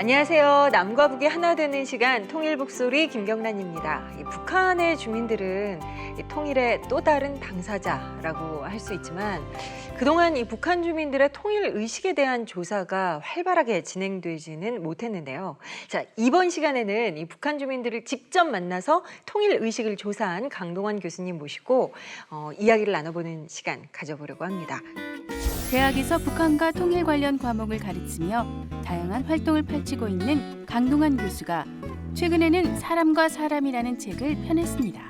안녕하세요. 남과 북이 하나 되는 시간 통일북소리 김경란입니다. 이 북한의 주민들은 이 통일의 또 다른 당사자라고 할 수 있지만 그동안 이 북한 주민들의 통일 의식에 대한 조사가 활발하게 진행되지는 못했는데요. 자, 이번 시간에는 이 북한 주민들을 직접 만나서 통일 의식을 조사한 강동원 교수님 모시고 이야기를 나눠보는 시간 가져보려고 합니다. 대학에서 북한과 통일 관련 과목을 가르치며 다양한 활동을 펼치고 있는 강동원 교수가 최근에는 사람과 사람이라는 책을 펴냈습니다.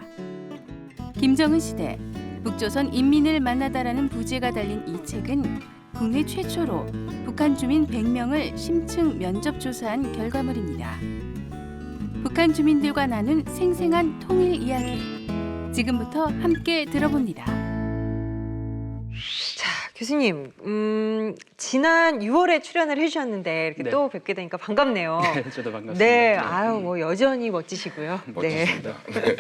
김정은 시대 북조선 인민을 만나다라는 부제가 달린 이 책은 국내 최초로 북한 주민 100명을 심층 면접 조사한 결과물입니다. 북한 주민들과 나눈 생생한 통일 이야기. 지금부터 함께 들어봅니다. 자, 교수님, 지난 6월에 출연을 해주셨는데 이렇게 네. 또 뵙게 되니까 반갑네요. 네, 저도 반갑습니다. 네, 아유 뭐 여전히 멋지시고요. 멋지십니다. 네.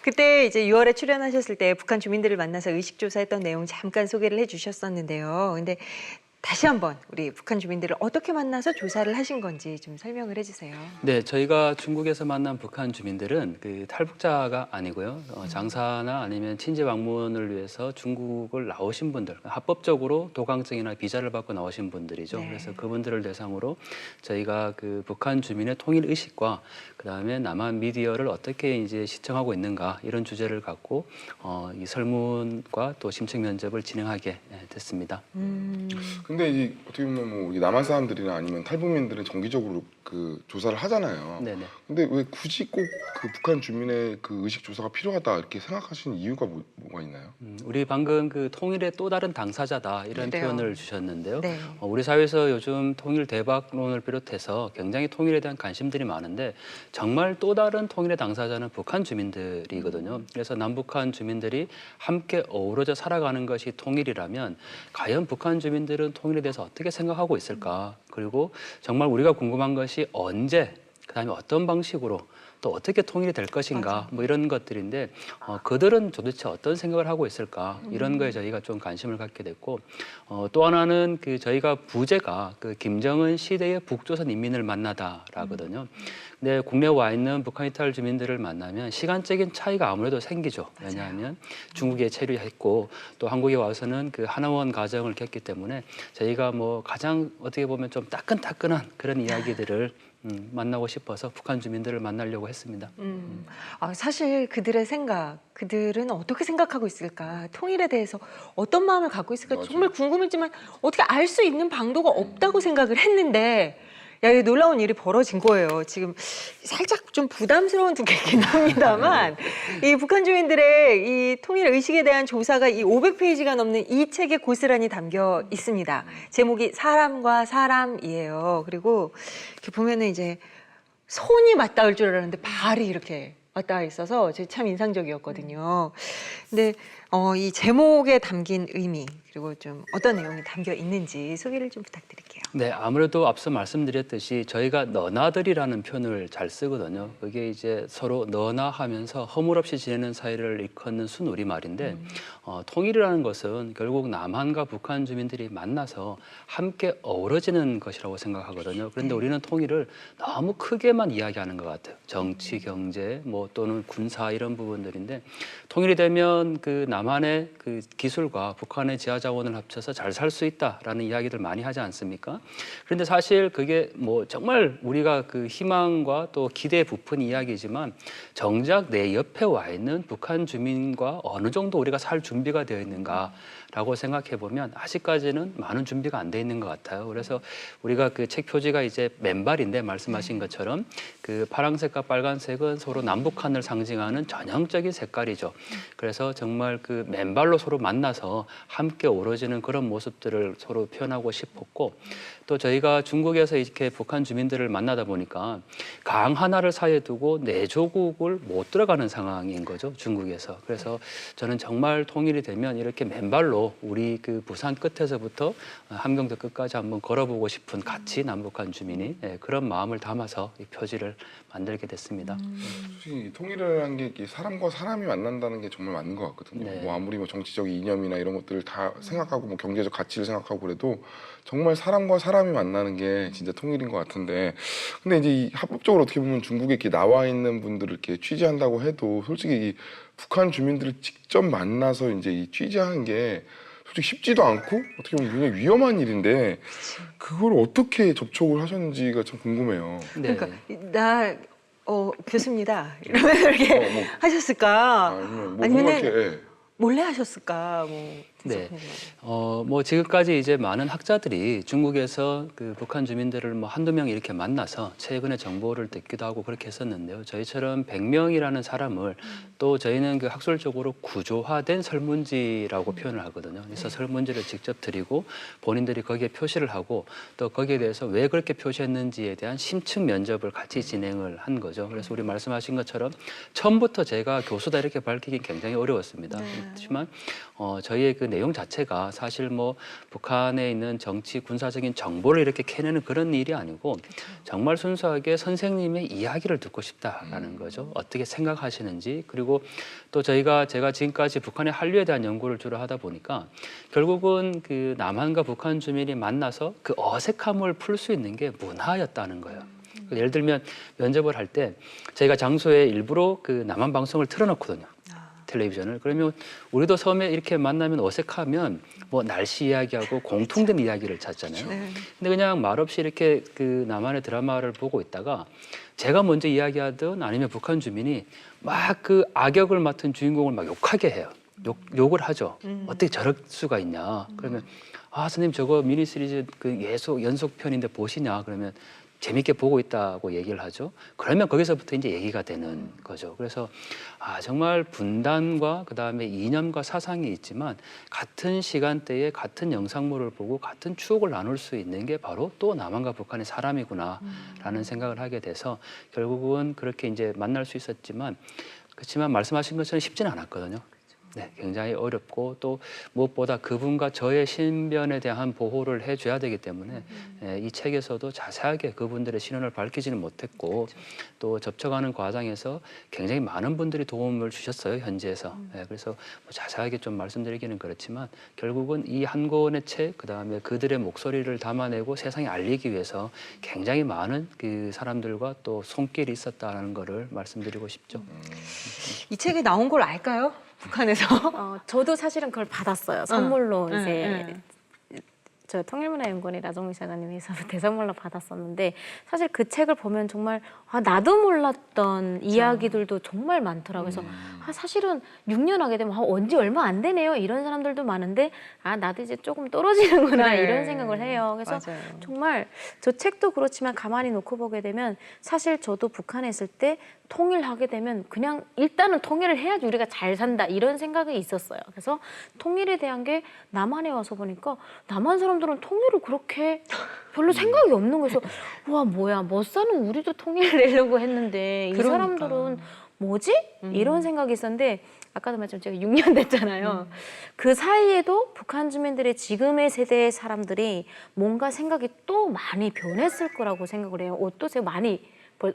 그때 이제 6월에 출연하셨을 때 북한 주민들을 만나서 의식 조사했던 내용 잠깐 소개를 해주셨었는데요. 근데 다시 한번 우리 북한 주민들을 어떻게 만나서 조사를 하신 건지 좀 설명을 해주세요. 네, 저희가 중국에서 만난 북한 주민들은 그 탈북자가 아니고요. 장사나 아니면 친지 방문을 위해서 중국을 나오신 분들, 합법적으로 도강증이나 비자를 받고 나오신 분들이죠. 네. 그래서 그분들을 대상으로 저희가 그 북한 주민의 통일 의식과 그다음에 남한 미디어를 어떻게 이제 시청하고 있는가 이런 주제를 갖고 이 설문과 또 심층 면접을 진행하게 됐습니다. 근데 이제 어떻게 보면 뭐 우리 남한 사람들이나 아니면 탈북민들은 정기적으로 그 조사를 하잖아요. 네네. 근데 왜 굳이 꼭 그 북한 주민의 그 의식 조사가 필요하다 이렇게 생각하시는 이유가 뭐가 있나요? 우리 방금 그 통일의 또 다른 당사자다 이런 그래요. 표현을 주셨는데요. 네. 우리 사회에서 요즘 통일 대박론을 비롯해서 굉장히 통일에 대한 관심들이 많은데 정말 또 다른 통일의 당사자는 북한 주민들이거든요. 그래서 남북한 주민들이 함께 어우러져 살아가는 것이 통일이라면 과연 북한 주민들은 통일에 대해서 어떻게 생각하고 있을까? 그리고 정말 우리가 궁금한 것이 언제, 그다음에 어떤 방식으로 또 어떻게 통일이 될 것인가 맞아. 뭐 이런 것들인데 그들은 도대체 어떤 생각을 하고 있을까 이런 거에 저희가 좀 관심을 갖게 됐고 또 하나는 그 저희가 부제가 그 김정은 시대의 북조선 인민을 만나다라거든요. 근데 국내에 와 있는 북한 이탈 주민들을 만나면 시간적인 차이가 아무래도 생기죠. 왜냐하면 중국에 체류했고 또 한국에 와서는 그 하나원 가정을 겪기 때문에 저희가 뭐 가장 어떻게 보면 좀 따끈따끈한 그런 이야기들을 만나고 싶어서 북한 주민들을 만나려고 했습니다. 사실 그들의 생각, 그들은 어떻게 생각하고 있을까, 통일에 대해서 어떤 마음을 갖고 있을까 맞아요. 정말 궁금했지만 어떻게 알 수 있는 방도가 없다고 생각을 했는데 야, 이 놀라운 일이 벌어진 거예요. 지금 살짝 좀 부담스러운 두 개긴 합니다만 이 북한 주민들의 이 통일 의식에 대한 조사가 이 500페이지가 넘는 이 책에 고스란히 담겨 있습니다. 제목이 사람과 사람이에요. 그리고 이렇게 보면은 이제 손이 맞닿을 줄 알았는데 발이 이렇게 맞닿아 있어서 참 인상적이었거든요. 근데 이 제목에 담긴 의미 그리고 좀 어떤 내용이 담겨 있는지 소개를 좀 부탁드릴게요. 네, 아무래도 앞서 말씀드렸듯이 저희가 너나들이라는 표현을 잘 쓰거든요. 그게 이제 서로 너나 하면서 허물없이 지내는 사이를 일컫는 순우리말인데 통일이라는 것은 결국 남한과 북한 주민들이 만나서 함께 어우러지는 것이라고 생각하거든요. 그런데 우리는 통일을 너무 크게만 이야기하는 것 같아요. 정치, 경제, 뭐 또는 군사 이런 부분들인데 통일이 되면 그 남한의 그 기술과 북한의 지하 자원을 합쳐서 잘 살 수 있다라는 이야기들 많이 하지 않습니까? 그런데 사실 그게 뭐 정말 우리가 그 희망과 또 기대에 부푼 이야기지만 정작 내 옆에 와 있는 북한 주민과 어느 정도 우리가 살 준비가 되어 있는가라고 생각해 보면 아직까지는 많은 준비가 안 돼 있는 것 같아요. 그래서 우리가 그 책 표지가 이제 맨발인데 말씀하신 것처럼 그 파란색과 빨간색은 서로 남북한을 상징하는 전형적인 색깔이죠. 그래서 정말 그 맨발로 서로 만나서 함께 어우러지는 그런 모습들을 서로 표현하고 싶었고 또 저희가 중국에서 이렇게 북한 주민들을 만나다 보니까 강 하나를 사이에 두고 내 조국을 못 들어가는 상황인 거죠, 중국에서. 그래서 저는 정말 통일이 되면 이렇게 맨발로 우리 그 부산 끝에서부터 함경도 끝까지 한번 걸어보고 싶은 같이 남북한 주민이 그런 마음을 담아서 이 표지를 만들게 됐습니다. 솔직히 통일이라는 게 사람과 사람이 만난다는 게 정말 맞는 것 같거든요. 네. 뭐 아무리 뭐 정치적 이념이나 이런 것들을 다 생각하고 뭐 경제적 가치를 생각하고 그래도 정말 사람과 사람이 만나는 게 진짜 통일인 것 같은데, 근데 이제 이 합법적으로 어떻게 보면 중국에 이렇게 나와 있는 분들을 이렇게 취재한다고 해도 솔직히 이 북한 주민들을 직접 만나서 이제 이 취재하는 게 솔직히 쉽지도 않고 어떻게 보면 굉장히 위험한 일인데 그걸 어떻게 접촉을 하셨는지가 참 궁금해요. 네. 그러니까 나 교수입니다 이러면서 이렇게 뭐, 하셨을까? 아니면 뭐 아니면은 이렇게 몰래 하셨을까? 뭐 네. 뭐 지금까지 이제 많은 학자들이 중국에서 그 북한 주민들을 뭐 한두 명 이렇게 만나서 최근에 정보를 듣기도 하고 그렇게 했었는데요. 저희처럼 100명이라는 사람을 또 저희는 그 학술적으로 구조화된 설문지라고 표현을 하거든요. 그래서 설문지를 직접 드리고 본인들이 거기에 표시를 하고 또 거기에 대해서 왜 그렇게 표시했는지에 대한 심층 면접을 같이 진행을 한 거죠. 그래서 우리 말씀하신 것처럼 처음부터 제가 교수다 이렇게 밝히긴 굉장히 어려웠습니다. 그렇지만 저희의 그 내용 자체가 사실 뭐 북한에 있는 정치 군사적인 정보를 이렇게 캐내는 그런 일이 아니고 정말 순수하게 선생님의 이야기를 듣고 싶다라는 거죠. 어떻게 생각하시는지. 그리고 또 제가 지금까지 북한의 한류에 대한 연구를 주로 하다 보니까 결국은 그 남한과 북한 주민이 만나서 그 어색함을 풀 수 있는 게 문화였다는 거예요. 예를 들면 면접을 할 때 저희가 장소에 일부러 그 남한 방송을 틀어놓거든요. 텔레비전을. 그러면 우리도 처음에 이렇게 만나면 어색하면 뭐 날씨 이야기하고 공통된 이야기를 찾잖아요. 근데 그냥 말없이 이렇게 그 남한의 드라마를 보고 있다가 제가 먼저 이야기하든 아니면 북한 주민이 막 그 악역을 맡은 주인공을 막 욕하게 해요. 욕을 하죠. 어떻게 저럴 수가 있냐. 그러면 선생님 저거 미니 시리즈 그 연속편인데 보시냐. 그러면 재밌게 보고 있다고 얘기를 하죠. 그러면 거기서부터 이제 얘기가 되는 거죠. 그래서 정말 분단과 그다음에 이념과 사상이 있지만 같은 시간대에 같은 영상물을 보고 같은 추억을 나눌 수 있는 게 바로 또 남한과 북한의 사람이구나라는 생각을 하게 돼서 결국은 그렇게 이제 만날 수 있었지만 그렇지만 말씀하신 것처럼 쉽지는 않았거든요. 네, 굉장히 어렵고 또 무엇보다 그분과 저의 신변에 대한 보호를 해줘야 되기 때문에 이 책에서도 자세하게 그분들의 신원을 밝히지는 못했고 또 접촉하는 과정에서 굉장히 많은 분들이 도움을 주셨어요, 현지에서. 그래서 뭐 자세하게 좀 말씀드리기는 그렇지만 결국은 이 한 권의 책, 그다음에 그들의 목소리를 담아내고 세상에 알리기 위해서 굉장히 많은 그 사람들과 또 손길이 있었다는 거를 말씀드리고 싶죠. 이 책이 나온 걸 알까요? 북한에서? 저도 사실은 그걸 받았어요. 선물로 이제 저 통일문화연구원의 나정미 사장님에서 대선물로 받았었는데 사실 그 책을 보면 정말 나도 몰랐던 이야기들도 정말 많더라고요. 그래서 사실은 6년 하게 되면 언제 얼마 안 되네요. 이런 사람들도 많은데 나도 이제 조금 떨어지는구나 그래. 이런 생각을 해요. 그래서 맞아요. 정말 저 책도 그렇지만 가만히 놓고 보게 되면 사실 저도 북한에 있을 때 통일하게 되면 그냥 일단은 통일을 해야지 우리가 잘 산다 이런 생각이 있었어요. 그래서 통일에 대한 게 남한에 와서 보니까 남한 사람들은 통일을 그렇게 별로 생각이 없는 거예요. 그래서 와 뭐야 못 사는 우리도 통일을 내려고 했는데 이 그러니까. 사람들은 뭐지? 이런 생각이 있었는데 아까도 말했지만 제가 6년 됐잖아요. 그 사이에도 북한 주민들의 지금의 세대의 사람들이 뭔가 생각이 또 많이 변했을 거라고 생각을 해요. 어떠세요? 많이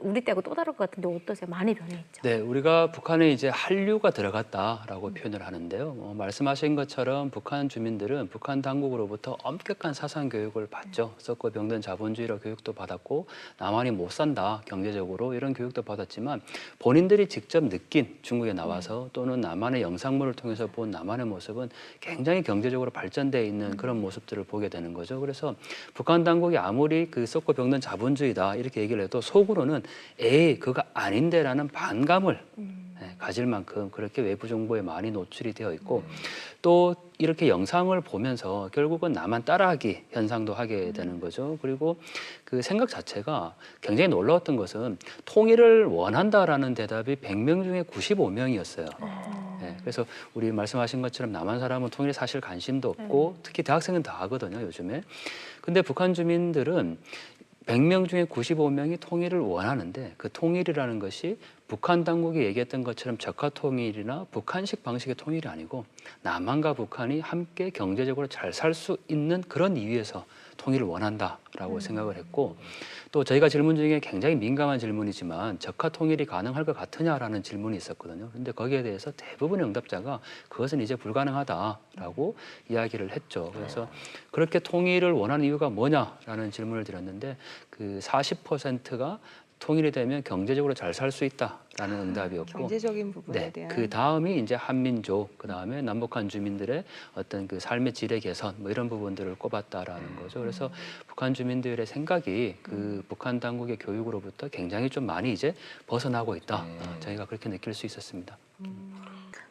우리 때하고 또 다를 것 같은데 어떠세요? 많이 변해있죠? 네, 우리가 북한에 이제 한류가 들어갔다라고 표현을 하는데요. 말씀하신 것처럼 북한 주민들은 북한 당국으로부터 엄격한 사상 교육을 받죠. 썩고 병든 자본주의로 교육도 받았고 남한이 못 산다 경제적으로 이런 교육도 받았지만 본인들이 직접 느낀 중국에 나와서 또는 남한의 영상물을 통해서 본 남한의 모습은 굉장히 경제적으로 발전돼 있는 그런 모습들을 보게 되는 거죠. 그래서 북한 당국이 아무리 그 썩고 병든 자본주의다 이렇게 얘기를 해도 속으로는 에이 그거 아닌데라는 반감을 가질 만큼 그렇게 외부 정보에 많이 노출이 되어 있고 또 이렇게 영상을 보면서 결국은 나만 따라하기 현상도 하게 되는 거죠. 그리고 그 생각 자체가 굉장히 놀라웠던 것은 통일을 원한다라는 대답이 100명 중에 95명이었어요. 네, 그래서 우리 말씀하신 것처럼 남한 사람은 통일에 사실 관심도 없고 특히 대학생은 다 하거든요, 요즘에. 근데 북한 주민들은 100명 중에 95명이 통일을 원하는데 그 통일이라는 것이 북한 당국이 얘기했던 것처럼 적화 통일이나 북한식 방식의 통일이 아니고 남한과 북한이 함께 경제적으로 잘 살 수 있는 그런 이유에서 통일을 원한다라고 생각을 했고 또 저희가 질문 중에 굉장히 민감한 질문이지만 적화 통일이 가능할 것 같으냐라는 질문이 있었거든요. 그런데 거기에 대해서 대부분의 응답자가 그것은 이제 불가능하다라고 이야기를 했죠. 그래서 그렇게 통일을 원하는 이유가 뭐냐라는 질문을 드렸는데 그 40%가 통일이 되면 경제적으로 잘 살 수 있다라는 응답이었고 경제적인 부분에 네, 대한 그 다음이 이제 한민족, 그 다음에 남북한 주민들의 어떤 그 삶의 질의 개선 뭐 이런 부분들을 꼽았다라는 거죠. 그래서 북한 주민들의 생각이 그 북한 당국의 교육으로부터 굉장히 좀 많이 이제 벗어나고 있다. 저희가 그렇게 느낄 수 있었습니다.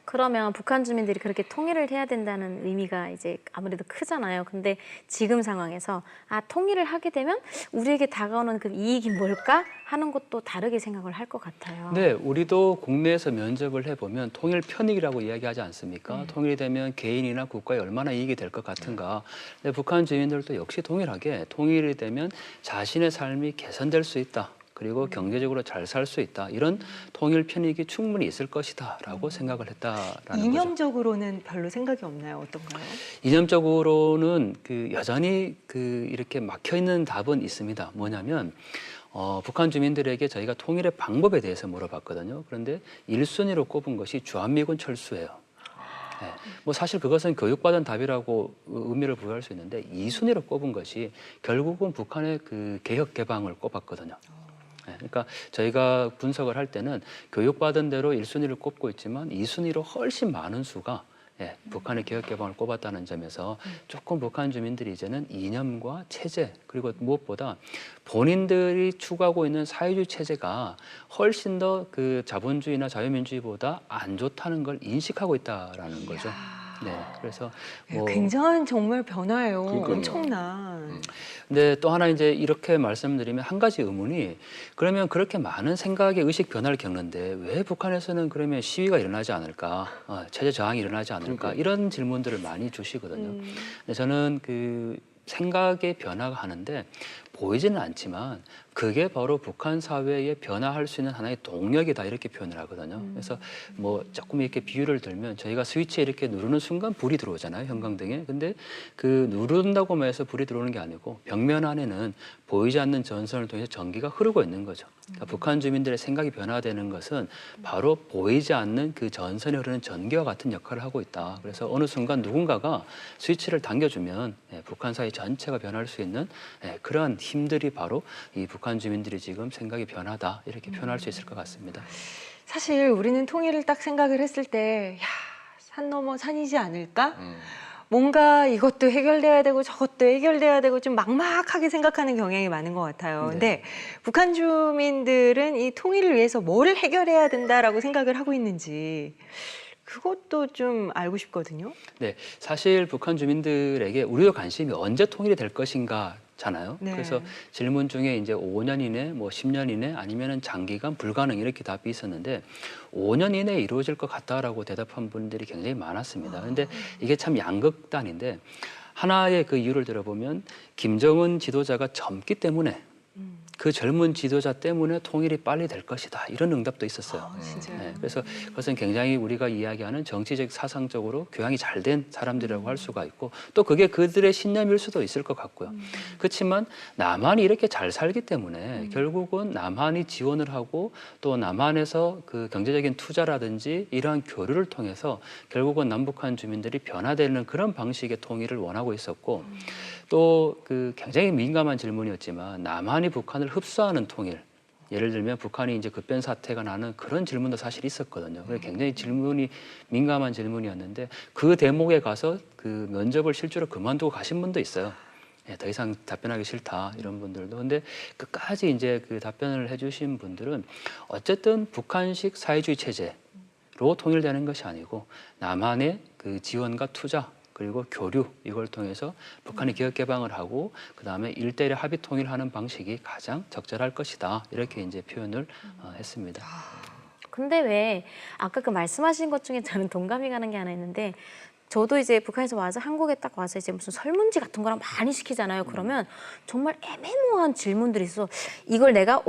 그러면 북한 주민들이 그렇게 통일을 해야 된다는 의미가 이제 아무래도 크잖아요. 근데 지금 상황에서 통일을 하게 되면 우리에게 다가오는 그 이익이 뭘까 하는 것도 다르게 생각을 할 것 같아요. 네, 우리도 국내에서 면접을 해보면 통일 편익이라고 이야기하지 않습니까? 통일이 되면 개인이나 국가에 얼마나 이익이 될 것 같은가. 근데 북한 주민들도 역시 동일하게 통일이 되면 자신의 삶이 개선될 수 있다. 그리고 경제적으로 잘 살 수 있다. 이런 통일 편익이 충분히 있을 것이다라고 생각을 했다라는 거죠. 이념적으로는 별로 생각이 없나요? 어떤가요? 이념적으로는 그 여전히 그 이렇게 막혀 있는 답은 있습니다. 뭐냐면 북한 주민들에게 저희가 통일의 방법에 대해서 물어봤거든요. 그런데 1순위로 꼽은 것이 주한미군 철수예요. 네. 뭐 사실 그것은 교육받은 답이라고 의미를 부여할 수 있는데 2순위로 꼽은 것이 결국은 북한의 그 개혁 개방을 꼽았거든요. 네, 그러니까 저희가 분석을 할 때는 교육받은 대로 1순위를 꼽고 있지만 2순위로 훨씬 많은 수가 북한의 개혁 개방을 꼽았다는 점에서 조금 북한 주민들이 이제는 이념과 체제 그리고 무엇보다 본인들이 추구하고 있는 사회주의 체제가 훨씬 더 그 자본주의나 자유민주주의보다 안 좋다는 걸 인식하고 있다라는 거죠. 네, 그래서 뭐 굉장한 정말 변화예요. 그러니까요. 엄청난. 근데 또 하나 이제 이렇게 말씀드리면 한 가지 의문이 그러면 그렇게 많은 생각의 의식 변화를 겪는데 왜 북한에서는 그러면 시위가 일어나지 않을까, 체제 저항이 일어나지 않을까 이런 질문들을 많이 주시거든요. 근데 저는 그 생각의 변화가 하는데 보이지는 않지만 그게 바로 북한 사회에 변화할 수 있는 하나의 동력이다 이렇게 표현을 하거든요. 그래서 뭐 조금 이렇게 비유를 들면 저희가 스위치에 이렇게 누르는 순간 불이 들어오잖아요, 형광등에. 근데 그 누른다고 해서 불이 들어오는 게 아니고 벽면 안에는 보이지 않는 전선을 통해서 전기가 흐르고 있는 거죠. 그러니까 북한 주민들의 생각이 변화되는 것은 바로 보이지 않는 그 전선에 흐르는 전기와 같은 역할을 하고 있다. 그래서 어느 순간 누군가가 스위치를 당겨주면 북한 사회 전체가 변할 수 있는 그러한 힘들이 바로 이 북한 주민들이 지금 생각이 변하다 이렇게 표현할 수 있을 것 같습니다. 사실 우리는 통일을 딱 생각을 했을 때, 야, 산 넘어 산이지 않을까? 뭔가 이것도 해결돼야 되고 저것도 해결돼야 되고 좀 막막하게 생각하는 경향이 많은 것 같아요. 네. 근데 북한 주민들은 이 통일을 위해서 뭘 해결해야 된다라고 생각을 하고 있는지 그것도 좀 알고 싶거든요. 네, 사실 북한 주민들에게 우리의 관심이 언제 통일이 될 것인가 잖아요. 네. 그래서 질문 중에 이제 5년 이내, 뭐 10년 이내, 아니면은 장기간 불가능 이렇게 답이 있었는데 5년 이내에 이루어질 것 같다라고 대답한 분들이 굉장히 많았습니다. 그런데 이게 참 양극단인데 하나의 그 이유를 들어보면 김정은 지도자가 젊기 때문에 그 젊은 지도자 때문에 통일이 빨리 될 것이다. 이런 응답도 있었어요. 진짜요? 네, 그래서 그것은 굉장히 우리가 이야기하는 정치적, 사상적으로 교양이 잘 된 사람들이라고 할 수가 있고 또 그게 그들의 신념일 수도 있을 것 같고요. 그렇지만 남한이 이렇게 잘 살기 때문에 결국은 남한이 지원을 하고 또 남한에서 그 경제적인 투자라든지 이러한 교류를 통해서 결국은 남북한 주민들이 변화되는 그런 방식의 통일을 원하고 있었고 또 그 굉장히 민감한 질문이었지만 남한이 북한을 흡수하는 통일 예를 들면 북한이 이제 급변 사태가 나는 그런 질문도 사실 있었거든요. 그래서 굉장히 질문이 민감한 질문이었는데 그 대목에 가서 그 면접을 실제로 그만두고 가신 분도 있어요. 더 이상 답변하기 싫다 이런 분들도. 근데 끝까지 이제 그 답변을 해주신 분들은 어쨌든 북한식 사회주의 체제로 통일되는 것이 아니고 남한의 그 지원과 투자 그리고 교류 이걸 통해서 북한이 개혁 개방을 하고 그다음에 일대일의 합의 통일하는 방식이 가장 적절할 것이다 이렇게 이제 표현을 했습니다. 근데 왜 아까 그 말씀하신 것 중에 저는 동감이 가는 게 하나 있는데 저도 이제 북한에서 와서 한국에 딱 와서 이제 무슨 설문지 같은 거랑 많이 시키잖아요. 그러면 정말 애매모호한 질문들이 있어. 이걸 내가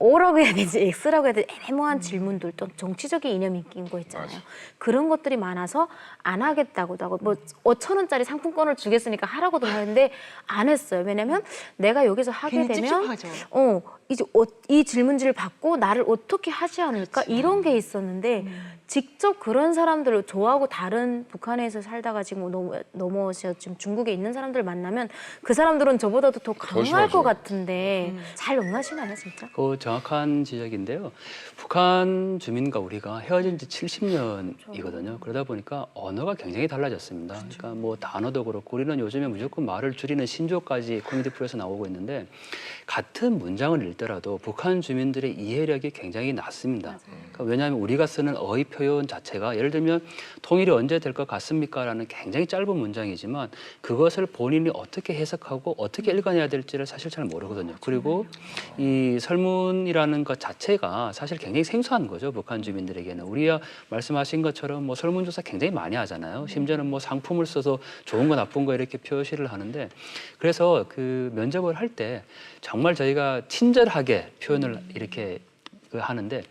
O라고 해야 되지 X라고 해야 되지 애매모호한 질문들 또 정치적인 이념이 있긴 거 있잖아요. 맞아. 그런 것들이 많아서 안 하겠다고도 하고 뭐 5,000원짜리 상품권을 주겠으니까 하라고도 하는데 안 했어요. 왜냐면 내가 여기서 하게 괜히 되면 찝찝하죠. 이제 이 질문지를 받고 나를 어떻게 하지 않을까 이런 게 있었는데 직접 그런 사람들을 좋아하고 다른 북한에서 살다가 지금 넘어오셔 지금 중국에 있는 사람들 만나면 그 사람들은 저보다도 더 강할 심하죠. 것 같은데 잘 용납하시나요 진짜? 그 정확한 지적인데요. 북한 주민과 우리가 헤어진 지 70년이거든요. 그러다 보니까 언어가 굉장히 달라졌습니다. 그러니까 뭐 단어도 그렇고 우리는 요즘에 무조건 말을 줄이는 신조까지 커뮤니티 프로에서 나오고 있는데 같은 문장을 읽더라도 북한 주민들의 이해력이 굉장히 낮습니다. 그러니까 왜냐하면 우리가 쓰는 어휘 표현 자체가 예를 들면 통일이 언제 될 것 같습니까? 라는 굉장히 짧은 문장이지만 그것을 본인이 어떻게 해석하고 어떻게 읽어내야 될지를 사실 잘 모르거든요. 그리고 이 설문이라는 것 자체가 사실 굉장히 생소한 거죠. 북한 주민들에게는. 우리가 말씀하신 것처럼 뭐 설문조사 굉장히 많이 하잖아요. 심지어는 뭐 상품을 써서 좋은 거 나쁜 거 이렇게 표시를 하는데 그래서 그 면접을 할 때 정말 저희가 친절하게 표현을 이렇게 하는데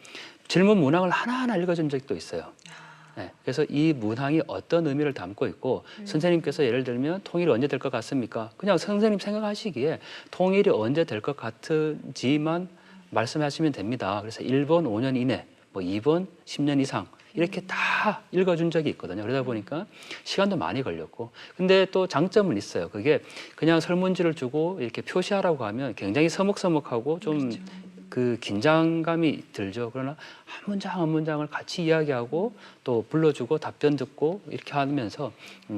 질문 문항을 하나하나 읽어준 적도 있어요. 네, 그래서 이 문항이 어떤 의미를 담고 있고 선생님께서 예를 들면 통일이 언제 될 것 같습니까? 그냥 선생님 생각하시기에 통일이 언제 될 것 같은지만 말씀하시면 됩니다. 그래서 1번 5년 이내, 뭐 2번 10년 이상 이렇게 다 읽어준 적이 있거든요. 그러다 보니까 시간도 많이 걸렸고. 근데 또 장점은 있어요. 그게 그냥 설문지를 주고 이렇게 표시하라고 하면 굉장히 서먹서먹하고 좀 그 긴장감이 들죠. 그러나 한 문장 한 문장을 같이 이야기하고 또 불러주고 답변 듣고 이렇게 하면서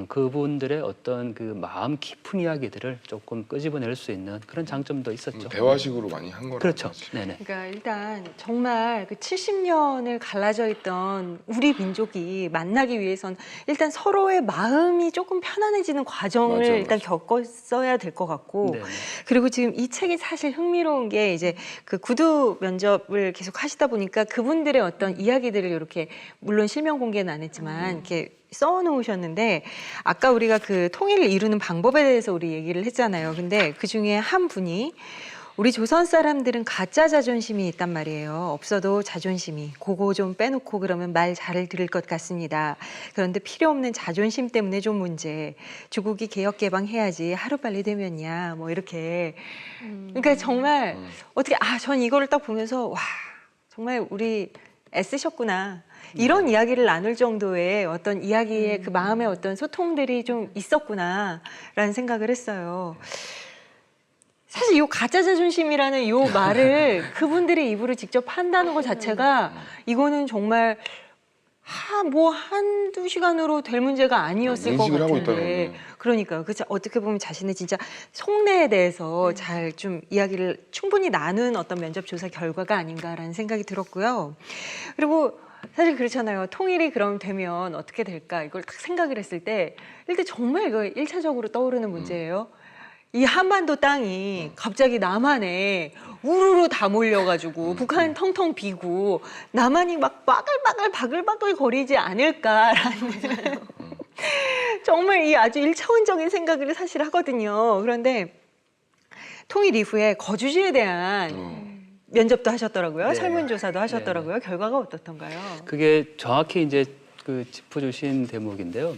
그분들의 어떤 그 마음 깊은 이야기들을 조금 끄집어낼 수 있는 그런 장점도 있었죠. 대화식으로 많이 한 거라고. 그렇죠. 사실. 네네. 그러니까 일단 정말 그 70년을 갈라져 있던 우리 민족이 만나기 위해선 일단 서로의 마음이 조금 편안해지는 과정을 맞아요, 일단 맞아요. 겪었어야 될 것 같고 네네. 그리고 지금 이 책이 사실 흥미로운 게 이제 그 구두 면접을 계속 하시다 보니까 그분들의 어떤 이야기들을 이렇게 물론 실명 공개는 안 했지만 이렇게 써놓으셨는데 아까 우리가 그 통일을 이루는 방법에 대해서 우리 얘기를 했잖아요. 근데 그 중에 한 분이 우리 조선 사람들은 가짜 자존심이 있단 말이에요. 없어도 자존심이. 그거 좀 빼놓고 그러면 말 잘 들을 것 같습니다. 그런데 필요 없는 자존심 때문에 좀 문제. 조국이 개혁 개방해야지 하루빨리 되면야. 뭐 이렇게. 그러니까 정말 어떻게 전 이거를 딱 보면서 와 정말 우리 애쓰셨구나. 이런 이야기를 나눌 정도의 어떤 이야기의 그 마음의 어떤 소통들이 좀 있었구나라는 생각을 했어요. 사실 이 가짜 자존심이라는 이 말을 그분들의 입으로 직접 한다는 것 자체가 이거는 정말 뭐 한두 시간으로 될 문제가 아니었을 것 인식을 하고 같은데. 있다는 거네요. 그러니까요. 그래서 어떻게 보면 자신의 진짜 속내에 대해서 잘 좀 이야기를 충분히 나눈 어떤 면접 조사 결과가 아닌가라는 생각이 들었고요. 그리고 사실 그렇잖아요. 통일이 그럼 되면 어떻게 될까? 이걸 딱 생각을 했을 때 일단 정말 이거 1차적으로 떠오르는 문제예요. 이 한반도 땅이 갑자기 남한에 우르르 다 몰려가지고 북한 텅텅 비고 남한이 막 바글바글 바글바글 거리지 않을까라는 정말 이 아주 1차원적인 생각을 사실 하거든요. 그런데 통일 이후에 거주지에 대한 면접도 하셨더라고요. 네. 설문조사도 하셨더라고요. 결과가 어떻던가요? 그게 정확히 이제 그 짚어주신 대목인데요.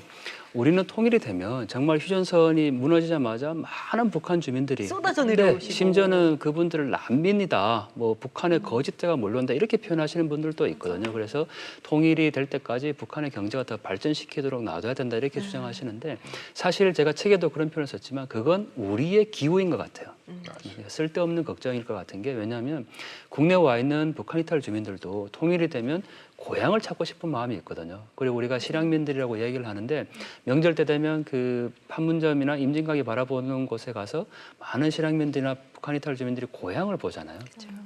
우리는 통일이 되면 정말 휴전선이 무너지자마자 많은 북한 주민들이 쏟아져 네, 내려오시고. 심지어는 그분들을 난민이다, 뭐 북한의 거짓대가 몰려온다 이렇게 표현하시는 분들도 있거든요. 그래서 통일이 될 때까지 북한의 경제가 더 발전시키도록 놔둬야 된다 이렇게 주장하시는데 사실 제가 책에도 그런 표현을 썼지만 그건 우리의 기호인 것 같아요. 쓸데없는 걱정일 것 같은 게 왜냐하면 국내에 와 있는 북한 이탈 주민들도 통일이 되면 고향을 찾고 싶은 마음이 있거든요. 그리고 우리가 실향민들이라고 얘기를 하는데 명절 때 되면 그 판문점이나 임진각이 바라보는 곳에 가서 많은 실향민들이나 북한 이탈 주민들이 고향을 보잖아요.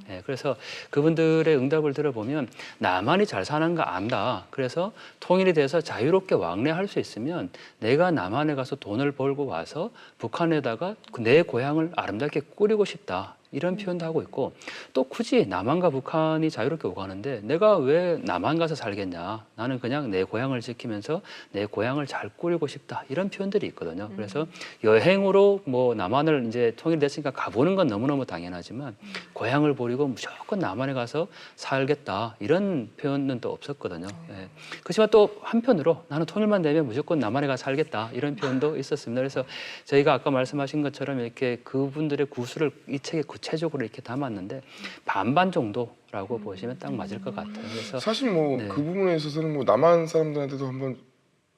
네, 그래서 그분들의 응답을 들어보면 남한이 잘 사는 거 안다. 그래서 통일이 돼서 자유롭게 왕래할 수 있으면 내가 남한에 가서 돈을 벌고 와서 북한에다가 내 고향을 아름답게 꾸리고 싶다. 이런 표현도 하고 있고 또 굳이 남한과 북한이 자유롭게 오가는데 내가 왜 남한 가서 살겠냐. 나는 그냥 내 고향을 지키면서 내 고향을 잘 꾸리고 싶다. 이런 표현들이 있거든요. 그래서 여행으로 뭐 남한을 이제 통일됐으니까 가보는 건 너무너무 당연하지만 고향을 버리고 무조건 남한에 가서 살겠다. 이런 표현은 또 없었거든요. 예. 그렇지만 또 한편으로 나는 통일만 되면 무조건 남한에 가서 살겠다. 이런 표현도 있었습니다. 그래서 저희가 아까 말씀하신 것처럼 이렇게 그분들의 구술을 이 책에 구체적으로 이렇게 담았는데 반반 정도라고 보시면 딱 맞을 것 같아요. 그래서 사실 뭐 네. 그 부분에 있어서는 뭐 남한 사람들한테도 한번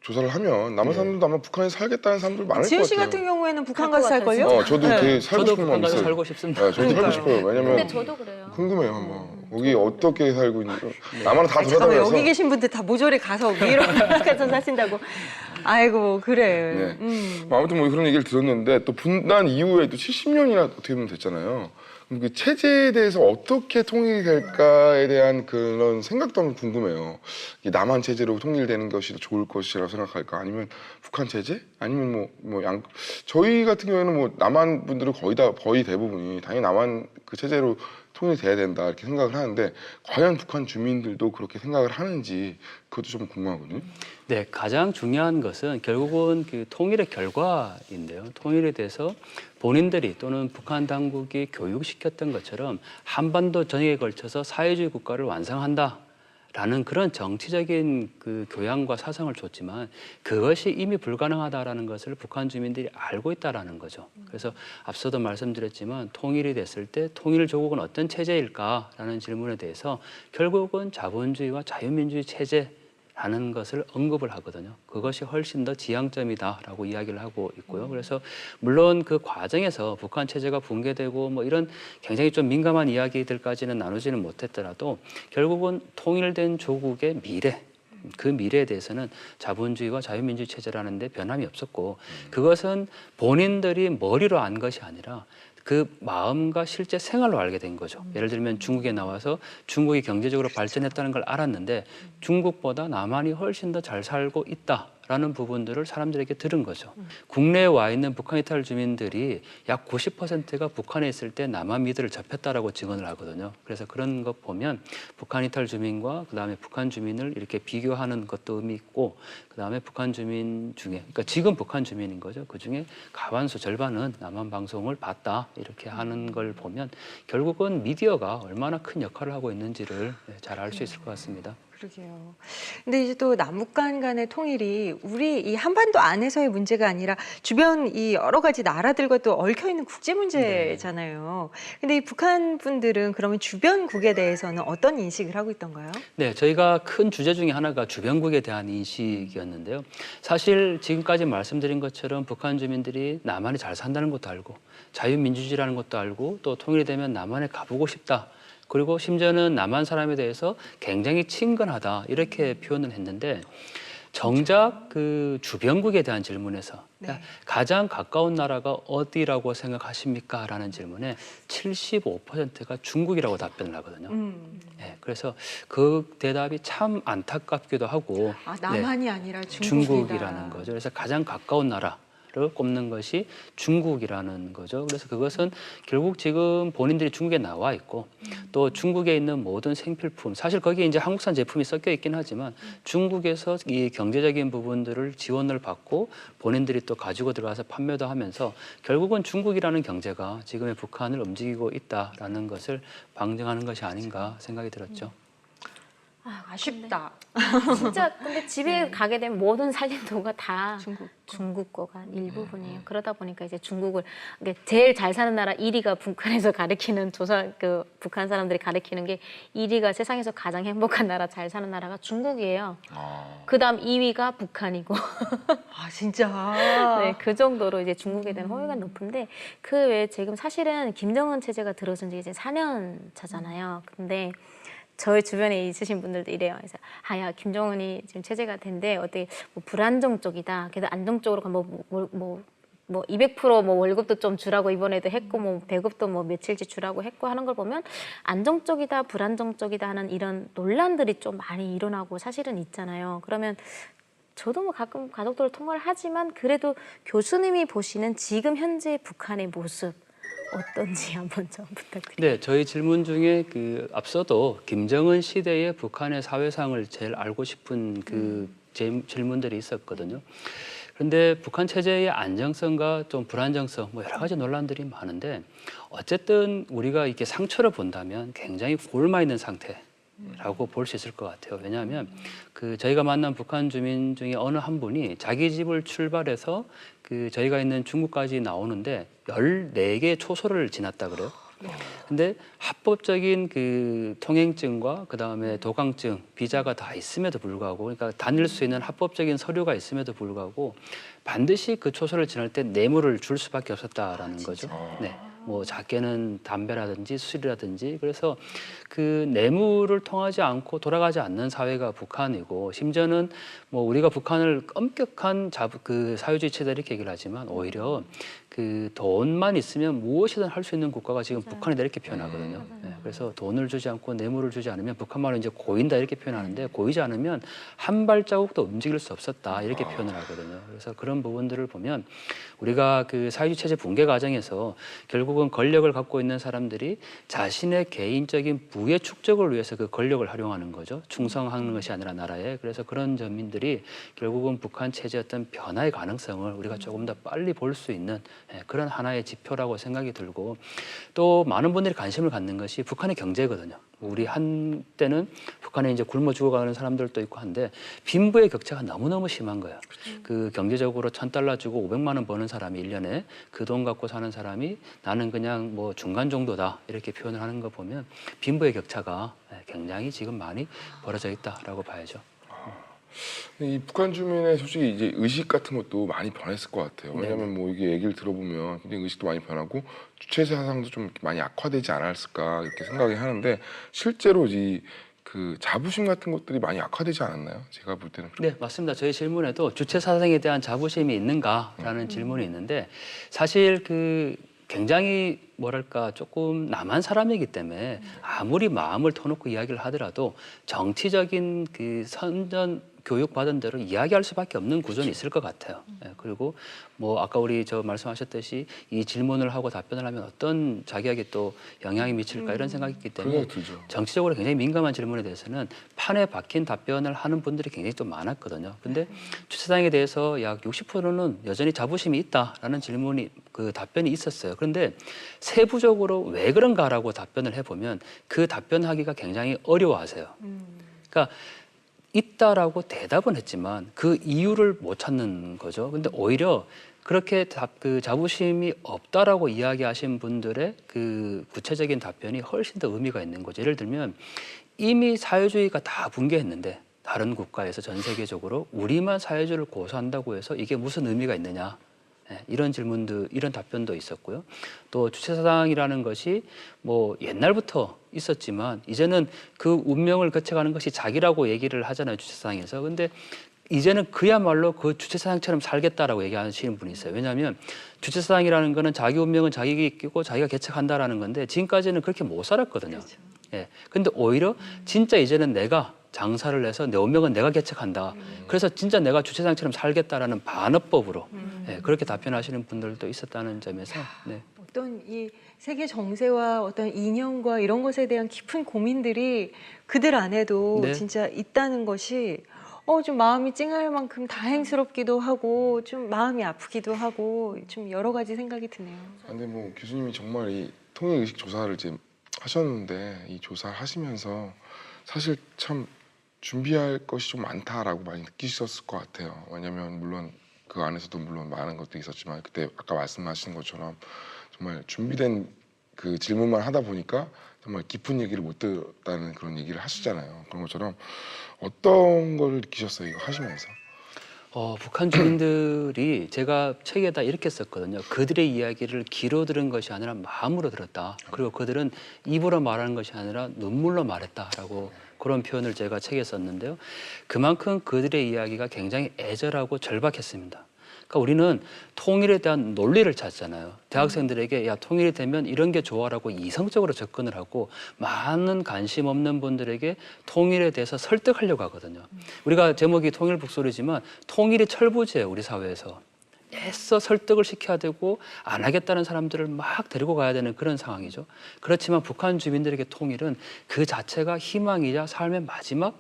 조사를 하면 남한 사람들도 아마 북한에 살겠다는 사람들 많을 것 지효 씨 같아요. 같은 경우에는 북한 갈 가서 것 같아요, 살걸요? 저도 네. 되게 살고 저도 싶은 북한 마음이 가서 있어요. 살고 싶습니다. 네, 저도 살고 그러니까요. 싶어요. 왜냐면 근데 저도 그래요. 궁금해요. 한번 거기 어떻게 살고 있는지 남한은 다 아니, 잠깐만 돌아다녀서 여기 계신 분들 다 모조리 가서 위로 가서 사신다고. 아이고 그래. 네. 아무튼 뭐 그런 얘기를 들었는데 또 분단 이후에 또 70년이나 어떻게 보면 됐잖아요. 그럼 그 체제에 대해서 어떻게 통일이 될까에 대한 그런 생각도 한번 궁금해요. 이 남한 체제로 통일되는 것이 더 좋을 것이라고 생각할까? 아니면 북한 체제? 아니면 저희 같은 경우에는 뭐 남한 분들은 거의 대부분이 당연히 남한 그 체제로 통일돼야 된다 이렇게 생각을 하는데 과연 북한 주민들도 그렇게 생각을 하는지 그것도 좀 궁금하거든요. 네, 가장 중요한 것은 결국은 그 통일의 결과인데요. 통일에 대해서 본인들이 또는 북한 당국이 교육시켰던 것처럼 한반도 전역에 걸쳐서 사회주의 국가를 완성한다라는 그런 정치적인 그 교양과 사상을 줬지만 그것이 이미 불가능하다라는 것을 북한 주민들이 알고 있다라는 거죠. 그래서 앞서도 말씀드렸지만 통일이 됐을 때 통일 조국은 어떤 체제일까라는 질문에 대해서 결국은 자본주의와 자유민주주의 체제 라는 것을 언급을 하거든요. 그것이 훨씬 더 지향점이다라고 이야기를 하고 있고요. 그래서 물론 그 과정에서 북한 체제가 붕괴되고 뭐 이런 굉장히 좀 민감한 이야기들까지는 나누지는 못했더라도 결국은 통일된 조국의 미래, 그 미래에 대해서는 자본주의와 자유민주주의 체제라는 데 변함이 없었고 그것은 본인들이 머리로 안 것이 아니라 그 마음과 실제 생활로 알게 된 거죠. 예를 들면 중국에 나와서 중국이 경제적으로 발전했다는 걸 알았는데 중국보다 남한이 훨씬 더 잘 살고 있다라는 부분들을 사람들에게 들은 거죠. 국내에 와 있는 북한 이탈 주민들이 약 90%가 북한에 있을 때 남한 미드를 접했다라고 증언을 하거든요. 그래서 그런 것 보면 북한 이탈 주민과 그다음에 북한 주민을 이렇게 비교하는 것도 의미 있고 그다음에 북한 주민 중에 그러니까 지금 북한 주민인 거죠. 그중에 과반수 절반은 남한 방송을 봤다. 이렇게 하는 걸 보면 결국은 미디어가 얼마나 큰 역할을 하고 있는지를 잘 알 수 있을 것 같습니다. 그러게요. 근데 이제 또 남북한 간의 통일이 우리 이 한반도 안에서의 문제가 아니라 주변 이 여러 가지 나라들과 또 얽혀 있는 국제 문제잖아요. 근데 이 북한 분들은 그러면 주변국에 대해서는 어떤 인식을 하고 있던가요? 네, 저희가 큰 주제 중에 하나가 주변국에 대한 인식이었는데요. 사실 지금까지 말씀드린 것처럼 북한 주민들이 남한이 잘 산다는 것도 알고 자유민주주의라는 것도 알고 또 통일이 되면 남한에 가보고 싶다. 그리고 심지어는 남한 사람에 대해서 굉장히 친근하다 이렇게 표현을 했는데 정작 그 주변국에 대한 질문에서 네. 가장 가까운 나라가 어디라고 생각하십니까? 라는 질문에 75%가 중국이라고 답변을 하거든요. 네, 그래서 그 대답이 참 안타깝기도 하고 아, 남한이 아니라 중국이다. 중국이라는 거죠. 그래서 가장 가까운 나라 를 꼽는 것이 중국이라는 거죠. 그래서 그것은 결국 지금 본인들이 중국에 나와 있고 또 중국에 있는 모든 생필품 사실 거기에 이제 한국산 제품이 섞여 있긴 하지만 중국에서 이 경제적인 부분들을 지원을 받고 본인들이 또 가지고 들어가서 판매도 하면서 결국은 중국이라는 경제가 지금의 북한을 움직이고 있다라는 것을 방증하는 것이 아닌가 생각이 들었죠. 아쉽다. 진짜 근데 집에 가게 되면 모든 살림도가 다 중국 거가 일부분이에요. 그러다 보니까 이제 중국을 제일 잘 사는 나라 1위가 북한에서 가리키는 북한 사람들이 가리키는 게 1위가 세상에서 가장 행복한 나라 잘 사는 나라가 중국이에요. 그다음 2위가 북한이고. 아 진짜. 네, 그 정도로 이제 중국에 대한 호의가 높은데 그 외에 지금 사실은 김정은 체제가 들어선 지 이제 4년 차잖아요. 근데 저희 주변에 있으신 분들도 이래요. 그래서 야 김정은이 지금 체제가 된데 어떻게 뭐 불안정 쪽이다. 그래도 안정적으로 뭐 200% 뭐 월급도 좀 주라고 이번에도 했고 뭐 배급도 뭐 며칠치 주라고 했고 하는 걸 보면 안정적이다, 불안정적이다 하는 이런 논란들이 좀 많이 일어나고 사실은 있잖아요. 그러면 저도 뭐 가끔 가족들을 통화를 하지만 그래도 교수님이 보시는 지금 현재 북한의 모습 어떤지 한번 좀 부탁드립니다. 네, 저희 질문 중에 그 앞서도 김정은 시대의 북한의 사회상을 제일 알고 싶은 그 질문들이 있었거든요. 그런데 북한 체제의 안정성과 좀 불안정성, 뭐 여러 가지 논란들이 많은데 어쨌든 우리가 이렇게 상처를 본다면 굉장히 굶어 있는 상태라고 볼 수 있을 것 같아요. 왜냐하면 그 저희가 만난 북한 주민 중에 어느 한 분이 자기 집을 출발해서 그 저희가 있는 중국까지 나오는데 14개의 초소를 지났다 그래요. 근데 합법적인 그 통행증과 그다음에 도강증, 비자가 다 있음에도 불구하고, 그러니까 다닐 수 있는 합법적인 서류가 있음에도 불구하고 반드시 그 초소를 지날 때 뇌물을 줄 수밖에 없었다라는 거죠. 네. 뭐 작게는 담배라든지 술이라든지, 그래서 그 뇌물을 통하지 않고 돌아가지 않는 사회가 북한이고, 심지어는 뭐 우리가 북한을 엄격한 그 사회주의 체제 이렇게 얘기를 하지만 오히려 그 돈만 있으면 무엇이든 할 수 있는 국가가 지금 북한이다 이렇게 표현하거든요. 네, 그래서 돈을 주지 않고 뇌물을 주지 않으면 북한말로 이제 고인다 이렇게 표현하는데, 고이지 않으면 한 발자국도 움직일 수 없었다 이렇게 표현을 하거든요. 그래서 그런 부분들을 보면 우리가 그 사회주의 체제 붕괴 과정에서 결국은 권력을 갖고 있는 사람들이 자신의 개인적인 부의 축적을 위해서 그 권력을 활용하는 거죠. 충성하는 것이 아니라 나라에. 그래서 그런 점민들이 결국은 북한 체제의 어떤 변화의 가능성을 우리가 조금 더 빨리 볼 수 있는 그런 하나의 지표라고 생각이 들고, 또 많은 분들이 관심을 갖는 것이 북한의 경제거든요. 우리 한때는 북한에 이제 굶어 죽어가는 사람들도 있고 한데 빈부의 격차가 너무너무 심한 거예요. 그 경제적으로 $1,000 주고 500만 원 버는 사람이 1년에 그 돈 갖고 사는 사람이 나는 그냥 뭐 중간 정도다 이렇게 표현을 하는 거 보면 빈부의 격차가 굉장히 지금 많이 벌어져 있다라고 봐야죠. 이 북한 주민의 솔직히 이제 의식 같은 것도 많이 변했을 것 같아요. 왜냐하면 네네. 뭐 이게 얘기를 들어보면 굉장히 의식도 많이 변하고 주체 사상도 좀 많이 악화되지 않았을까 이렇게 생각이 하는데, 실제로 이 그 자부심 같은 것들이 많이 악화되지 않았나요? 제가 볼 때는. 네, 맞습니다. 저희 질문에도 주체 사상에 대한 자부심이 있는가라는 질문이 있는데, 사실 그 굉장히 뭐랄까 조금 남한 사람이기 때문에 아무리 마음을 터놓고 이야기를 하더라도 정치적인 그 선전 교육 받은 대로 이야기할 수밖에 없는 구조는 있을 것 같아요. 예, 그리고 뭐 아까 우리 저 말씀하셨듯이 이 질문을 하고 답변을 하면 어떤 자기에게 또 영향이 미칠까 이런 생각이 있기 그런 때문에 생각이 들죠. 정치적으로 굉장히 민감한 질문에 대해서는 판에 박힌 답변을 하는 분들이 굉장히 또 많았거든요. 근데 주체사상에 대해서 약 60%는 여전히 자부심이 있다라는 질문이 그 답변이 있었어요. 그런데 세부적으로 왜 그런가라고 답변을 해보면 그 답변하기가 굉장히 어려워하세요. 그러니까 있다라고 대답은 했지만 그 이유를 못 찾는 거죠. 근데 오히려 그렇게 그 자부심이 없다라고 이야기하신 분들의 그 구체적인 답변이 훨씬 더 의미가 있는 거죠. 예를 들면 이미 사회주의가 다 붕괴했는데 다른 국가에서 전 세계적으로 우리만 사회주의를 고수한다고 해서 이게 무슨 의미가 있느냐. 이런 질문도, 이런 답변도 있었고요. 또 주체사상이라는 것이 뭐 옛날부터 있었지만 이제는 그 운명을 거쳐가는 것이 자기라고 얘기를 하잖아요, 주체사상에서. 근데 이제는 그야말로 그 주체사상처럼 살겠다라고 얘기하시는 분이 있어요. 왜냐하면 주체사상이라는 거는 자기 운명은 자기에게 끼고 자기가 개척한다라는 건데 지금까지는 그렇게 못 살았거든요. 그렇죠. 예. 근데 오히려 진짜 이제는 내가 장사를 해서 내 운명은 내가 개척한다. 그래서 진짜 내가 주체사상처럼 살겠다라는 반어법으로 그렇게 답변하시는 분들도 있었다는 점에서 네. 어떤 이 세계 정세와 어떤 이념과 이런 것에 대한 깊은 고민들이 그들 안에도 네. 진짜 있다는 것이 좀 마음이 찡할 만큼 다행스럽기도 하고 좀 마음이 아프기도 하고 좀 여러 가지 생각이 드네요. 근데 뭐 교수님이 정말 이 통일 의식 조사를 이제 하셨는데 이 조사를 하시면서 사실 참 준비할 것이 좀 많다라고 많이 느끼셨을 것 같아요. 왜냐하면 물론 그 안에서도 물론 많은 것도 있었지만 그때 아까 말씀하신 것처럼 정말 준비된 그 질문만 하다 보니까 정말 깊은 얘기를 못 듣다는 그런 얘기를 하시잖아요. 그런 것처럼 어떤 걸 느끼셨어요, 이거 하시면서? 북한 주민들이 제가 책에다 이렇게 썼거든요. 그들의 이야기를 귀로 들은 것이 아니라 마음으로 들었다. 그리고 그들은 입으로 말하는 것이 아니라 눈물로 말했다라고 그런 표현을 제가 책에 썼는데요. 그만큼 그들의 이야기가 굉장히 애절하고 절박했습니다. 그러니까 우리는 통일에 대한 논리를 찾잖아요. 대학생들에게 야 통일이 되면 이런 게 좋아라고 이성적으로 접근을 하고 많은 관심 없는 분들에게 통일에 대해서 설득하려고 하거든요. 우리가 제목이 통일 북소리지만 통일이 철부지예요, 우리 사회에서. 애써 설득을 시켜야 되고 안 하겠다는 사람들을 막 데리고 가야 되는 그런 상황이죠. 그렇지만 북한 주민들에게 통일은 그 자체가 희망이자 삶의 마지막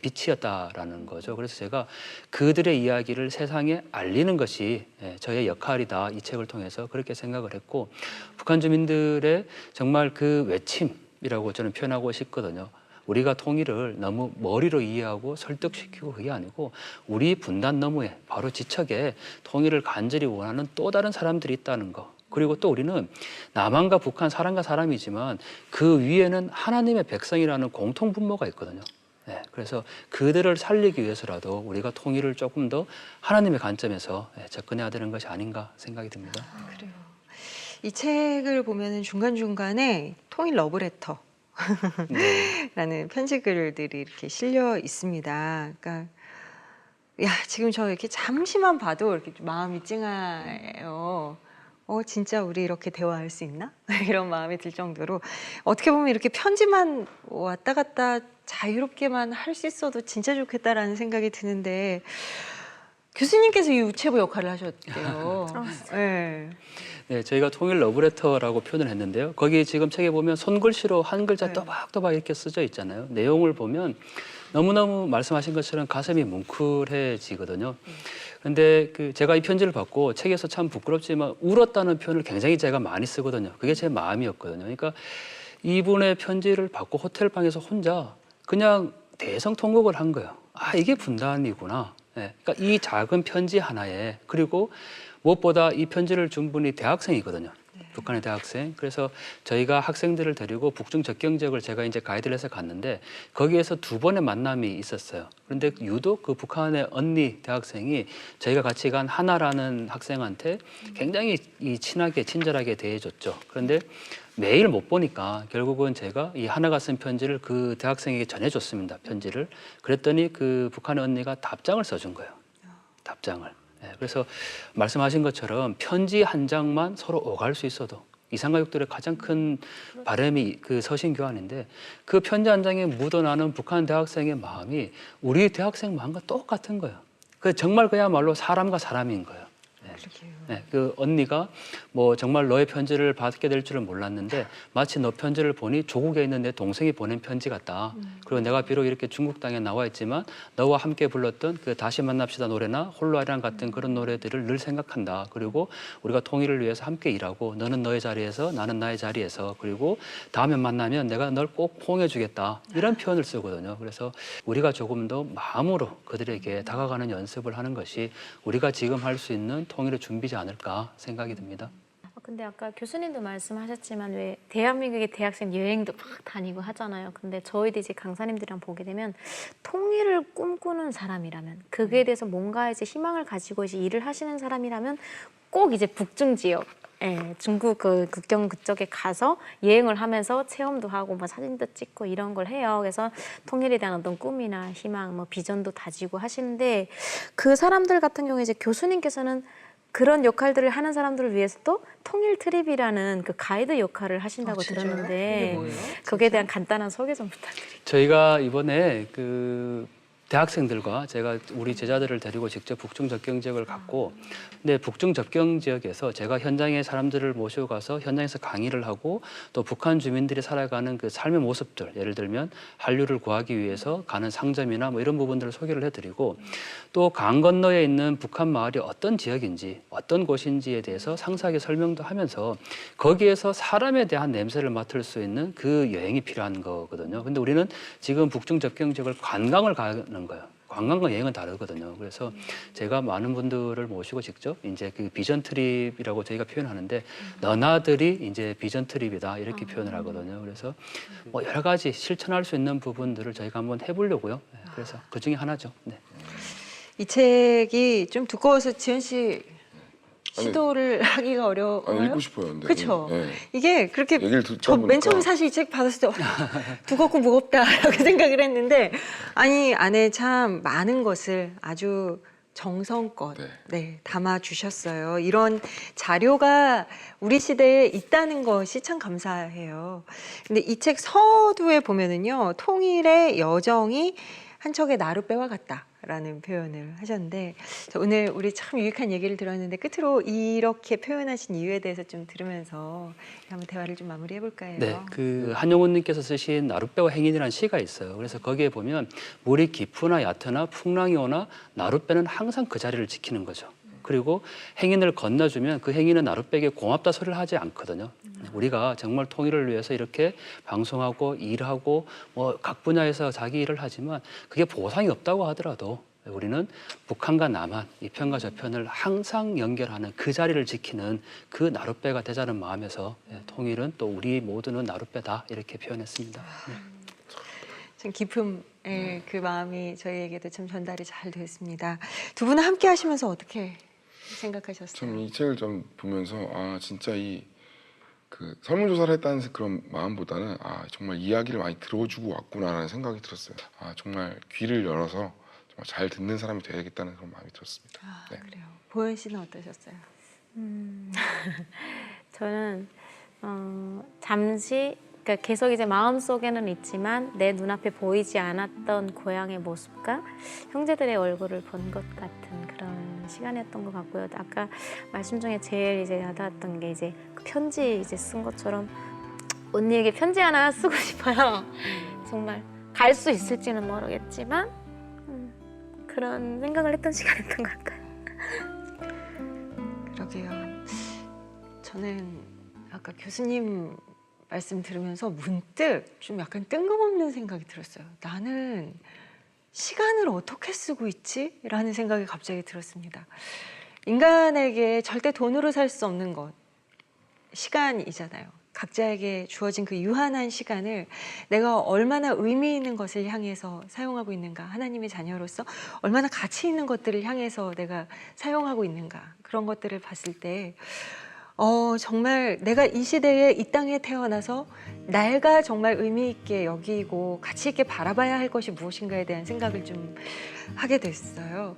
빛이었다라는 거죠. 그래서 제가 그들의 이야기를 세상에 알리는 것이 저의 역할이다. 이 책을 통해서 그렇게 생각을 했고 북한 주민들의 정말 그 외침이라고 저는 표현하고 싶거든요. 우리가 통일을 너무 머리로 이해하고 설득시키고 그게 아니고 우리 분단 너머에 바로 지척에 통일을 간절히 원하는 또 다른 사람들이 있다는 거. 그리고 또 우리는 남한과 북한, 사람과 사람이지만 그 위에는 하나님의 백성이라는 공통 분모가 있거든요. 네, 그래서 그들을 살리기 위해서라도 우리가 통일을 조금 더 하나님의 관점에서 접근해야 되는 것이 아닌가 생각이 듭니다. 그래요. 이 책을 보면은 중간중간에 통일 러브레터 네. 라는 편지글들이 이렇게 실려 있습니다. 그러니까 야 지금 저 이렇게 잠시만 봐도 이렇게 좀 마음이 찡해요. 진짜 우리 이렇게 대화할 수 있나? 이런 마음이 들 정도로 어떻게 보면 이렇게 편지만 왔다 갔다 자유롭게만 할 수 있어도 진짜 좋겠다라는 생각이 드는데 교수님께서 이 우체부 역할을 하셨대요. 네. 네, 저희가 통일 러브레터라고 표현을 했는데요. 거기 지금 책에 보면 손글씨로 한 글자 네. 또박또박 이렇게 쓰져 있잖아요. 내용을 보면 너무너무 말씀하신 것처럼 가슴이 뭉클해지거든요. 근데 제가 이 편지를 받고 책에서 참 부끄럽지만 울었다는 표현을 굉장히 제가 많이 쓰거든요. 그게 제 마음이었거든요. 그러니까 이분의 편지를 받고 호텔방에서 혼자 그냥 대성통곡을 한 거예요. 아, 이게 분단이구나. 네, 그러니까 이 작은 편지 하나에 그리고 무엇보다 이 편지를 준 분이 대학생이거든요. 북한의 대학생. 그래서 저희가 학생들을 데리고 북중 접경 지역을 제가 이제 가이드를 해서 갔는데 거기에서 2번의 만남이 있었어요. 그런데 유독 그 북한의 언니 대학생이 저희가 같이 간 하나라는 학생한테 굉장히 친하게 친절하게 대해줬죠. 그런데 매일 못 보니까 결국은 제가 이 하나가 쓴 편지를 그 대학생에게 전해줬습니다. 편지를. 그랬더니 그 북한의 언니가 답장을 써준 거예요. 답장을. 네, 그래서 말씀하신 것처럼 편지 한 장만 서로 오갈 수 있어도 이산가족들의 가장 큰 바람이 그 서신 교환인데 그 편지 한 장에 묻어나는 북한 대학생의 마음이 우리 대학생 마음과 똑같은 거예요. 그 정말 그야말로 사람과 사람인 거예요. 네, 그 언니가 뭐 정말 너의 편지를 받게 될 줄은 몰랐는데 마치 너 편지를 보니 조국에 있는 내 동생이 보낸 편지 같다. 그리고 내가 비록 이렇게 중국 땅에 나와 있지만 너와 함께 불렀던 그 다시 만납시다 노래나 홀로아리랑 같은 그런 노래들을 늘 생각한다. 그리고 우리가 통일을 위해서 함께 일하고 너는 너의 자리에서 나는 나의 자리에서 그리고 다음에 만나면 내가 널 꼭 포옹해 주겠다. 이런 표현을 쓰거든요. 그래서 우리가 조금 더 마음으로 그들에게 다가가는 연습을 하는 것이 우리가 지금 할 수 있는 통일의 준비지 않을까 생각이 듭니다. 근데 아까 교수님도 말씀하셨지만 왜 대한민국의 대학생 여행도 막 다니고 하잖아요. 근데 저희도 이제 강사님들이랑 보게 되면 통일을 꿈꾸는 사람이라면 그거에 대해서 뭔가 이제 희망을 가지고 이제 일을 하시는 사람이라면 꼭 이제 북중 지역 중국 그 국경 그쪽에 가서 여행을 하면서 체험도 하고 뭐 사진도 찍고 이런 걸 해요. 그래서 통일에 대한 어떤 꿈이나 희망, 뭐 비전도 다지고 하시는데 그 사람들 같은 경우에 이제 교수님께서는 그런 역할들을 하는 사람들을 위해서도 통일 트립이라는 그 가이드 역할을 하신다고 들었는데 거기에 대한 간단한 소개 좀 부탁드립니다. 저희가 이번에 그 대학생들과 제가 우리 제자들을 데리고 직접 북중 접경 지역을 갔고 근데 북중 접경 지역에서 제가 현장에 사람들을 모시고 가서 현장에서 강의를 하고 또 북한 주민들이 살아가는 그 삶의 모습들 예를 들면 한류를 구하기 위해서 가는 상점이나 뭐 이런 부분들을 소개를 해드리고 또 강 건너에 있는 북한 마을이 어떤 지역인지 어떤 곳인지에 대해서 상세하게 설명도 하면서 거기에서 사람에 대한 냄새를 맡을 수 있는 그 여행이 필요한 거거든요. 근데 우리는 지금 북중 접경 지역을 관광을 가는 거예요. 관광과 여행은 다르거든요. 그래서 제가 많은 분들을 모시고 직접 이제 그 비전 트립이라고 저희가 표현하는데 너나들이 이제 비전 트립이다 이렇게 표현을 하거든요. 그래서 뭐 여러 가지 실천할 수 있는 부분들을 저희가 한번 해보려고요. 그래서 그 중에 하나죠. 네. 이 책이 좀 두꺼워서 지현 씨 시도를 하기가 어려워요. 아니, 읽고 싶어요. 근데. 그렇죠. 네. 이게 그렇게 얘기를 듣다 저 맨 보니까. 처음에 사실 이 책 받았을 때 두껍고 무겁다라고 생각을 했는데 아니 안에 참 많은 것을 아주 정성껏 담아 주셨어요. 이런 자료가 우리 시대에 있다는 것이 참 감사해요. 근데 이 책 서두에 보면은요 통일의 여정이 한 척의 나룻배와 같다. 라는 표현을 하셨는데 오늘 우리 참 유익한 얘기를 들었는데 끝으로 이렇게 표현하신 이유에 대해서 좀 들으면서 한번 대화를 좀 마무리해 볼까요? 네, 그 한용운님께서 쓰신 나룻배와 행인이라는 시가 있어요. 그래서 거기에 보면 물이 깊으나 얕으나 풍랑이 오나 나룻배는 항상 그 자리를 지키는 거죠. 그리고 행인을 건너주면 그 행인은 나룻배에게 고맙다 소리를 하지 않거든요. 우리가 정말 통일을 위해서 이렇게 방송하고 일하고 뭐 각 분야에서 자기 일을 하지만 그게 보상이 없다고 하더라도 우리는 북한과 남한 이 편과 저편을 항상 연결하는 그 자리를 지키는 그 나룻배가 되자는 마음에서 통일은 또 우리 모두는 나룻배다 이렇게 표현했습니다. 참 기쁨의 그 마음이 저희에게도 참 전달이 잘 됐습니다. 두 분은 함께 하시면서 어떻게 생각하셨어요? 참 이 책을 좀 보면서 진짜 그 설문조사를 했다는 그런 마음보다는 정말 이야기를 많이 들어주고 왔구나라는 생각이 들었어요. 정말 귀를 열어서 정말 잘 듣는 사람이 돼야겠다는 그런 마음이 들었습니다. 네. 그래요. 보현 씨는 어떠셨어요? 저는 잠시 그러니까 계속 이제 마음속에는 있지만 내 눈앞에 보이지 않았던 고향의 모습과 형제들의 얼굴을 본 것 같은 그런 시간이었던 것 같고요. 아까 말씀 중에 제일 이제 와닿았던 게 이제 그 편지 이제 쓴 것처럼 언니에게 편지 하나 쓰고 싶어요. 정말 갈 수 있을지는 모르겠지만 그런 생각을 했던 시간이었던 것 같아요. 그러게요. 저는 아까 교수님 말씀 들으면서 문득 좀 약간 뜬금없는 생각이 들었어요. 나는 시간을 어떻게 쓰고 있지? 라는 생각이 갑자기 들었습니다. 인간에게 절대 돈으로 살 수 없는 것, 시간이잖아요. 각자에게 주어진 그 유한한 시간을 내가 얼마나 의미 있는 것을 향해서 사용하고 있는가, 하나님의 자녀로서 얼마나 가치 있는 것들을 향해서 내가 사용하고 있는가, 그런 것들을 봤을 때 정말 내가 이 시대에 이 땅에 태어나서 내가 정말 의미 있게 여기고 가치 있게 바라봐야 할 것이 무엇인가에 대한 생각을 좀 하게 됐어요.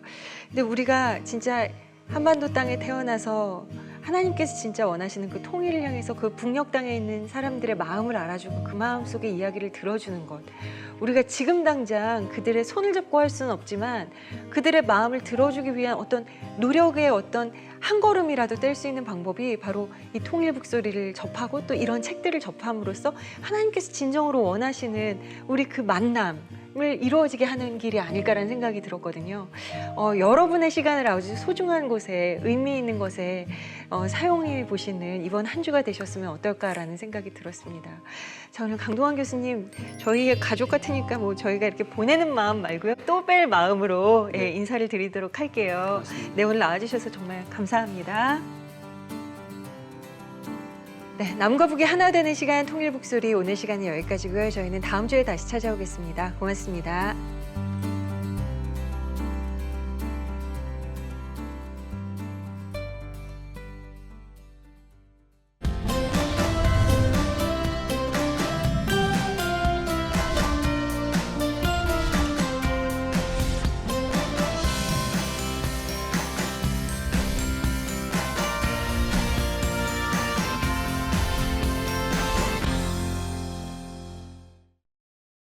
근데 우리가 진짜 한반도 땅에 태어나서 하나님께서 진짜 원하시는 그 통일을 향해서 그 북녘 땅에 있는 사람들의 마음을 알아주고 그 마음 속의 이야기를 들어주는 것. 우리가 지금 당장 그들의 손을 잡고 할 수는 없지만 그들의 마음을 들어주기 위한 어떤 노력의 어떤 한 걸음이라도 뗄 수 있는 방법이 바로 이 통일 북소리를 접하고 또 이런 책들을 접함으로써 하나님께서 진정으로 원하시는 우리 그 만남을 이루어지게 하는 길이 아닐까라는 생각이 들었거든요. 여러분의 시간을 아주 소중한 곳에 의미 있는 것에 사용해 보시는 이번 한 주가 되셨으면 어떨까라는 생각이 들었습니다. 자, 오늘 강동원 교수님 저희의 가족 같으니까 뭐 저희가 이렇게 보내는 마음 말고요 또 뺄 마음으로 인사를 드리도록 할게요. 네, 오늘 나와주셔서 정말 감사합니다. 네, 남과 북이 하나 되는 시간 통일 북소리 오늘 시간은 여기까지고요. 저희는 다음 주에 다시 찾아오겠습니다. 고맙습니다.